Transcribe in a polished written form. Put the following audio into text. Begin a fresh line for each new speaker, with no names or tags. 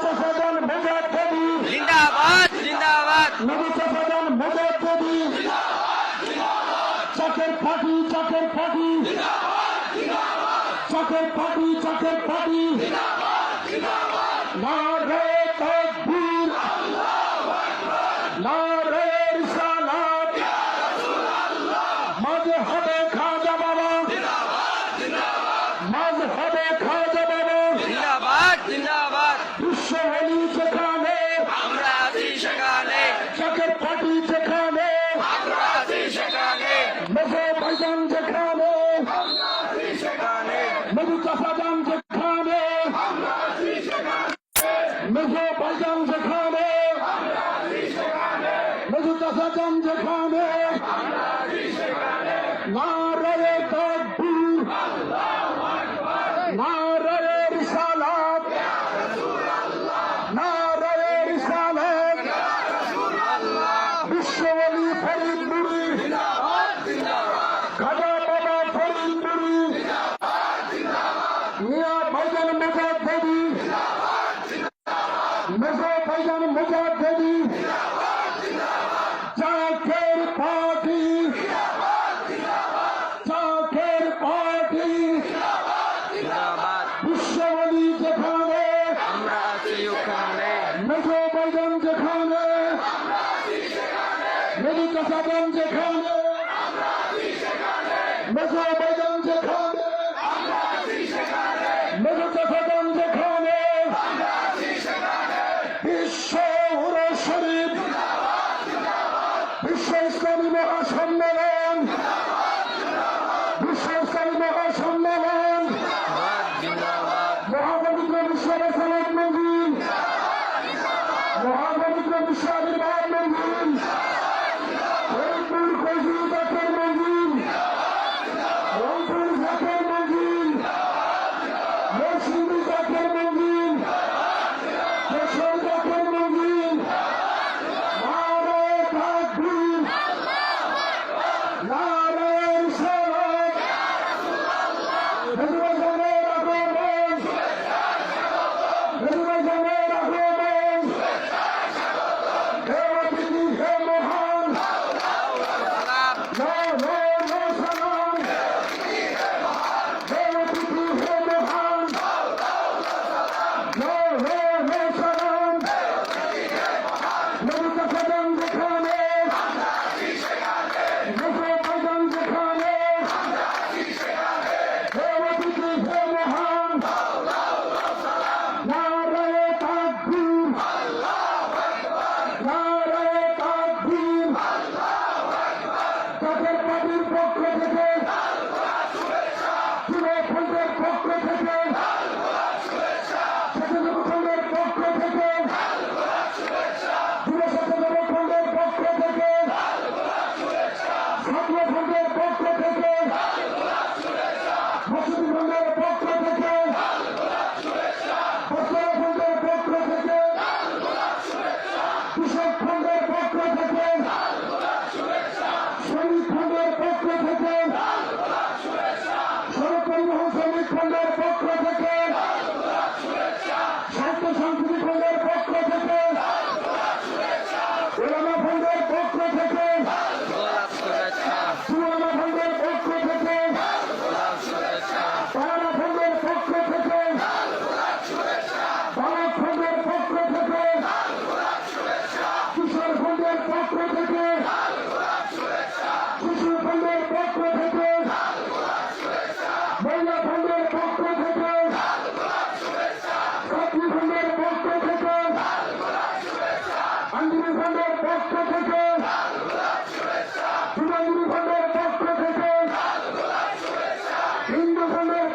চাষাদান মুজাদ্দিদি
জিন্দাবাদ জিন্দাবাদ
নবী চাষাদান মুজাদ্দিদি চাকের পার্টি চাকের পার্টি চাকের পার্টি চাকের পার্টি নারে তাকবীর নারে রিসালাত মাযহাবে খাজা বাবা মাযহাবে খাজা বাবা
জিন্দাবাদ জিন্দাবাদ
বিশ্ব ওলি যেখানে
আমরা আছি সেখানে
চাকের পার্টি যেখানে
আমরা আছি সেখানে
মেজো ভাইজান যেখানে
আমরা আছি সেখানে
নবী চাষাদান যেখানে
আমরা আছি সেখানে
মেজো ভাইজান যেখানে
আমরা আছি সেখানে
নবী চাষাদান যেখানে
আমরা আছি সেখানে
নারে তাকবীর নারে রিসালাত নারে রিসালাত বিশ্ব ওলি ফরিদ নূরি খাজা বাবা ফরিদ নূরি মিয়া ভাইজান মুজাদ্দিদি মেজো ভাইজান মুজাদ্দিদি চাকের পার্টি চাকের পার্টি
জিন্দাবাদ
বিশ্ব ওলি যেখানে
আমরা আছি ওখানে
মেজো ভাইজান যেখানে নবী চাষাদান যেখানে মেজো ভাইজান যেখানে মেজো চাষাদান যেখানে বিশ্ব হুরা শরীফ বিশ্ব ইসলামী মহাসম্মেলন বিশ্ব ইসলামী মহাসম্মেলন
জিন্দাবাদ
মহাপবিত্র বিশ্ব রেসালাত মঞ্জিল মহাপবিত্র বিশ্ব আবির্ভাব মঞ্জিল ফরিদপুর ফৈজি জাকের মঞ্জিল রংপুর জাকের মঞ্জিল নরসিংদী জাকের মঞ্জিল যশোর জাকের মঞ্জিল নারে তাকবীর নারে রিসালাত মেজবাজানের আগমন মেজবাজানের আগমন হে অতিথি হে মহান
সালাম
নো নো নো সালাম হে অতিথি হে মহান নো নো নো সালাম নবী চাষাদান যেখানে মেজো ভাইজান যেখানে হে অতিথি হে মহান নারে তাকবীর নারে তাকবীর চাকের পার্টির পক্ষ থেকে যুবফ্রন্টের পক্ষ থেকে স্বেচ্ছাসেবকদের পক্ষ থেকে যুব স্বেচ্ছাসেবকদের পক্ষ থেকে ছাত্রফ্রন্টের পক্ষ থেকে মসজিদফ্রন্টের পক্ষ থেকে বস্ত্রফ্রন্টের পক্ষ থেকে কৃষক ফ্রন্টের পক্ষ থেকে শ্রমিক ফ্রন্টের পক্ষ থেকে সড়ক পরিবহন শ্রমিক ফ্রন্টের পক্ষ থেকে স্বাস্থ্য সংস্কৃতি ফ্রন্টের পক্ষ থেকে ওলামা ফ্রন্টের পক্ষ থেকে
গোলাপ শুভেচ্ছা
সুলামা ফ্রন্টের পক্ষ থেকে
গোলাপ শুভেচ্ছা
পালামা ফ্রন্টের পক্ষ থেকে বালক ফ্রন্টের পক্ষ থেকে কিশোর ফ্রন্টের পক্ষ থেকে শিশু ফ্রন্টের পক্ষ থেকে মহিলা ফ্রন্টের পক্ষ থেকে ছাত্রী ফ্রন্টের পক্ষ থেকে আইনজীবী ফ্রন্টের পক্ষ থেকে যুবজীবী ফ্রন্টের পক্ষ থেকে হিন্দু ফ্রন্টের